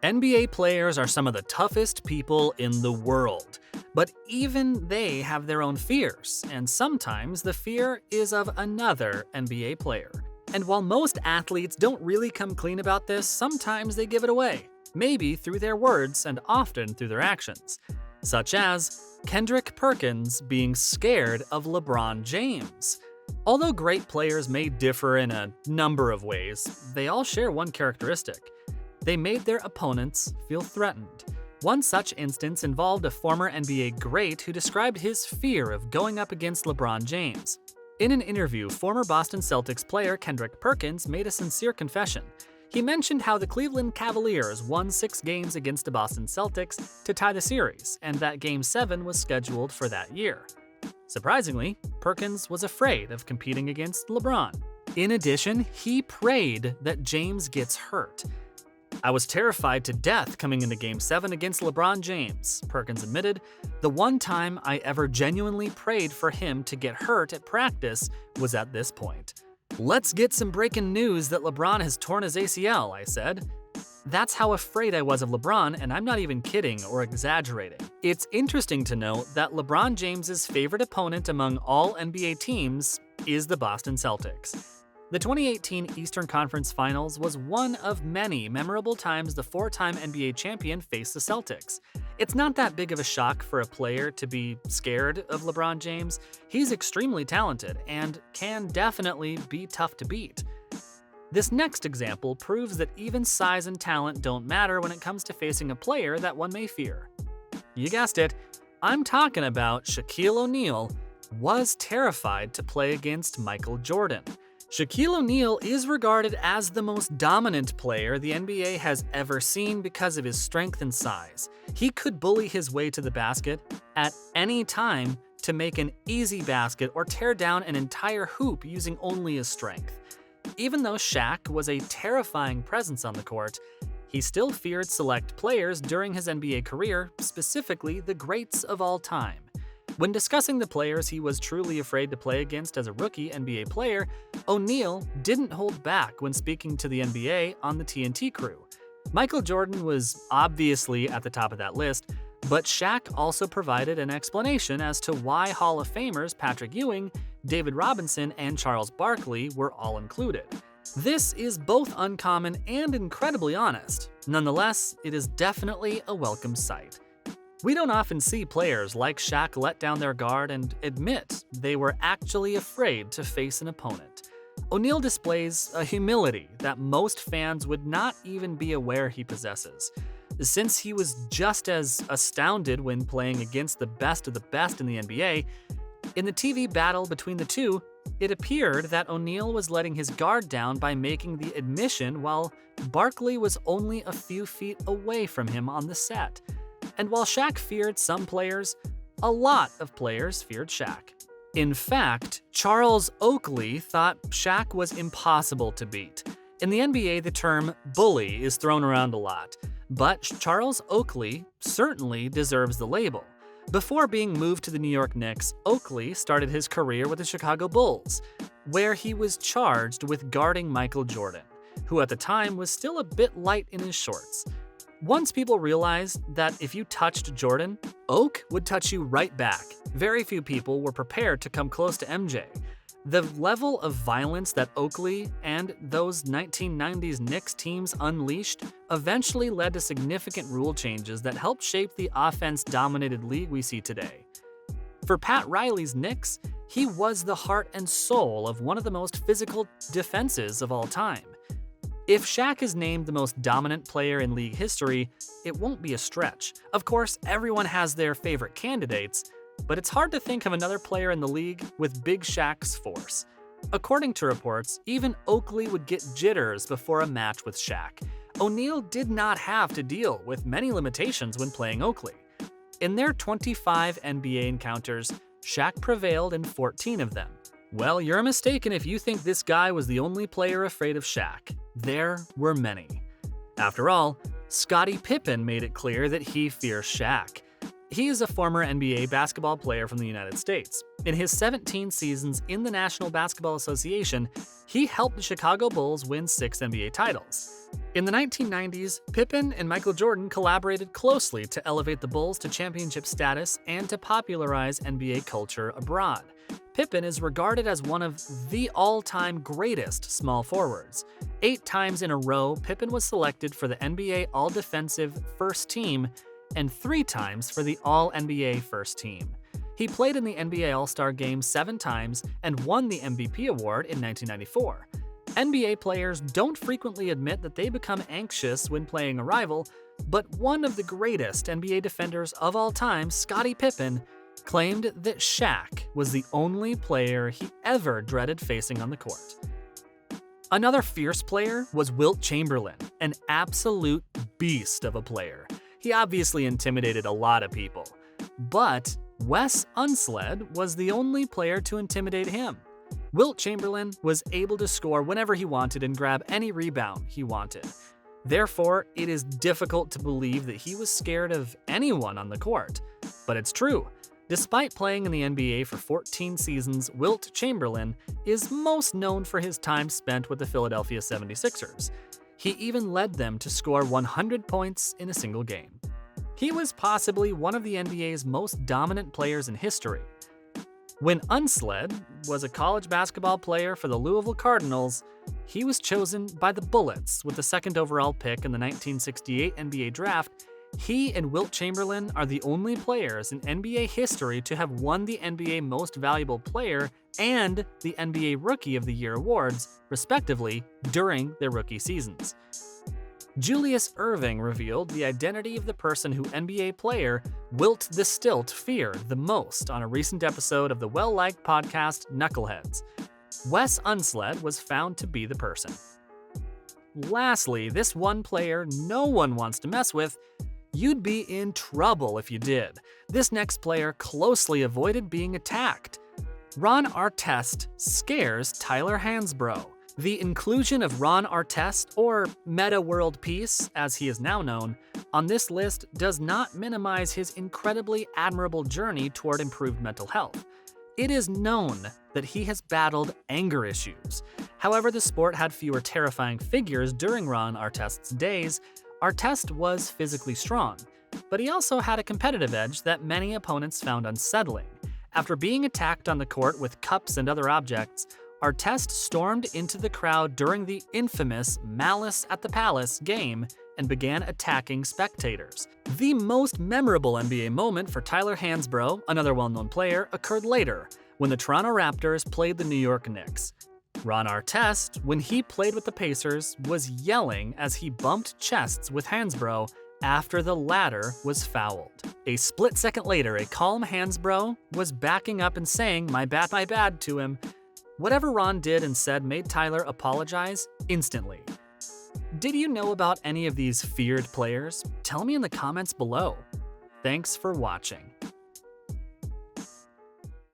NBA players are some of the toughest people in the world, but even they have their own fears, and sometimes the fear is of another NBA player. And while most athletes don't really come clean about this, sometimes they give it away, maybe through their words and often through their actions. Such as Kendrick Perkins being scared of LeBron James. Although great players may differ in a number of ways, they all share one characteristic. They made their opponents feel threatened. One such instance involved a former NBA great who described his fear of going up against LeBron James. In an interview, former Boston Celtics player Kendrick Perkins made a sincere confession. He mentioned how the Cleveland Cavaliers won 6 games against the Boston Celtics to tie the series, and that Game 7 was scheduled for that year. Surprisingly, Perkins was afraid of competing against LeBron. In addition, he prayed that James gets hurt. "I was terrified to death coming into Game 7 against LeBron James," Perkins admitted. "The one time I ever genuinely prayed for him to get hurt at practice was at this point. Let's get some breaking news that LeBron has torn his ACL, I said. That's how afraid I was of LeBron, and I'm not even kidding or exaggerating." It's interesting to note that LeBron James's favorite opponent among all NBA teams is the Boston Celtics. The 2018 Eastern Conference Finals was one of many memorable times the 4-time NBA champion faced the Celtics. It's not that big of a shock for a player to be scared of LeBron James. He's extremely talented and can definitely be tough to beat. This next example proves that even size and talent don't matter when it comes to facing a player that one may fear. You guessed it, I'm talking about Shaquille O'Neal was terrified to play against Michael Jordan. Shaquille O'Neal is regarded as the most dominant player the NBA has ever seen because of his strength and size. He could bully his way to the basket at any time to make an easy basket or tear down an entire hoop using only his strength. Even though Shaq was a terrifying presence on the court, he still feared select players during his NBA career, specifically the greats of all time. When discussing the players he was truly afraid to play against as a rookie NBA player, O'Neal didn't hold back when speaking to the NBA on the TNT crew. Michael Jordan was obviously at the top of that list, but Shaq also provided an explanation as to why Hall of Famers Patrick Ewing, David Robinson, and Charles Barkley were all included. This is both uncommon and incredibly honest. Nonetheless, it is definitely a welcome sight. We don't often see players like Shaq let down their guard and admit they were actually afraid to face an opponent. O'Neal displays a humility that most fans would not even be aware he possesses. Since he was just as astounded when playing against the best of the best in the NBA, in the TV battle between the two, it appeared that O'Neal was letting his guard down by making the admission while Barkley was only a few feet away from him on the set. And while Shaq feared some players, a lot of players feared Shaq. In fact, Charles Oakley thought Shaq was impossible to beat. In the NBA, the term bully is thrown around a lot, but Charles Oakley certainly deserves the label. Before being moved to the New York Knicks, Oakley started his career with the Chicago Bulls, where he was charged with guarding Michael Jordan, who at the time was still a bit light in his shorts. Once people realized that if you touched Jordan, Oak would touch you right back, very few people were prepared to come close to MJ. The level of violence that Oakley and those 1990s Knicks teams unleashed eventually led to significant rule changes that helped shape the offense-dominated league we see today. For Pat Riley's Knicks, he was the heart and soul of one of the most physical defenses of all time. If Shaq is named the most dominant player in league history, it won't be a stretch. Of course, everyone has their favorite candidates, but it's hard to think of another player in the league with Big Shaq's force. According to reports, even Oakley would get jitters before a match with Shaq. O'Neal did not have to deal with many limitations when playing Oakley. In their 25 NBA encounters, Shaq prevailed in 14 of them. Well, you're mistaken if you think this guy was the only player afraid of Shaq. There were many. After all, Scottie Pippen made it clear that he fears Shaq. He is a former NBA basketball player from the United States. In his 17 seasons in the National Basketball Association, he helped the Chicago Bulls win 6 NBA titles. In the 1990s, Pippen and Michael Jordan collaborated closely to elevate the Bulls to championship status and to popularize NBA culture abroad. Pippen is regarded as one of the all-time greatest small forwards. 8 times in a row, Pippen was selected for the NBA All-Defensive First Team and 3 times for the All-NBA First Team. He played in the NBA All-Star Game 7 times and won the MVP award in 1994. NBA players don't frequently admit that they become anxious when playing a rival, but one of the greatest NBA defenders of all time, Scottie Pippen, claimed that Shaq was the only player he ever dreaded facing on the court. Another fierce player was Wilt Chamberlain, an absolute beast of a player. He obviously intimidated a lot of people, but Wes Unseld was the only player to intimidate him. Wilt Chamberlain was able to score whenever he wanted and grab any rebound he wanted. Therefore, it is difficult to believe that he was scared of anyone on the court. But it's true. Despite playing in the NBA for 14 seasons, Wilt Chamberlain is most known for his time spent with the Philadelphia 76ers. He even led them to score 100 points in a single game. He was possibly one of the NBA's most dominant players in history. When Unseld was a college basketball player for the Louisville Cardinals, he was chosen by the Bullets with the 2nd overall pick in the 1968 NBA draft. He and Wilt Chamberlain are the only players in NBA history to have won the NBA Most Valuable Player and the NBA Rookie of the Year awards, respectively, during their rookie seasons. Julius Erving revealed the identity of the person who NBA player Wilt the Stilt feared the most on a recent episode of the well-liked podcast Knuckleheads. Wes Unseld was found to be the person. Lastly, this one player no one wants to mess with. You'd be in trouble if you did. This next player closely avoided being attacked. Ron Artest scares Tyler Hansbrough. The inclusion of Ron Artest, or Meta World Peace, as he is now known, on this list does not minimize his incredibly admirable journey toward improved mental health. It is known that he has battled anger issues. However, the sport had fewer terrifying figures during Ron Artest's days. Artest was physically strong, but he also had a competitive edge that many opponents found unsettling. After being attacked on the court with cups and other objects, Artest stormed into the crowd during the infamous Malice at the Palace game and began attacking spectators. The most memorable NBA moment for Tyler Hansbrough, another well-known player, occurred later, when the Toronto Raptors played the New York Knicks. Ron Artest, when he played with the Pacers, was yelling as he bumped chests with Hansbrough after the latter was fouled. A split second later, a calm Hansbrough was backing up and saying, my bad," to him. Whatever Ron did and said made Tyler apologize instantly. Did you know about any of these feared players? Tell me in the comments below. Thanks for watching.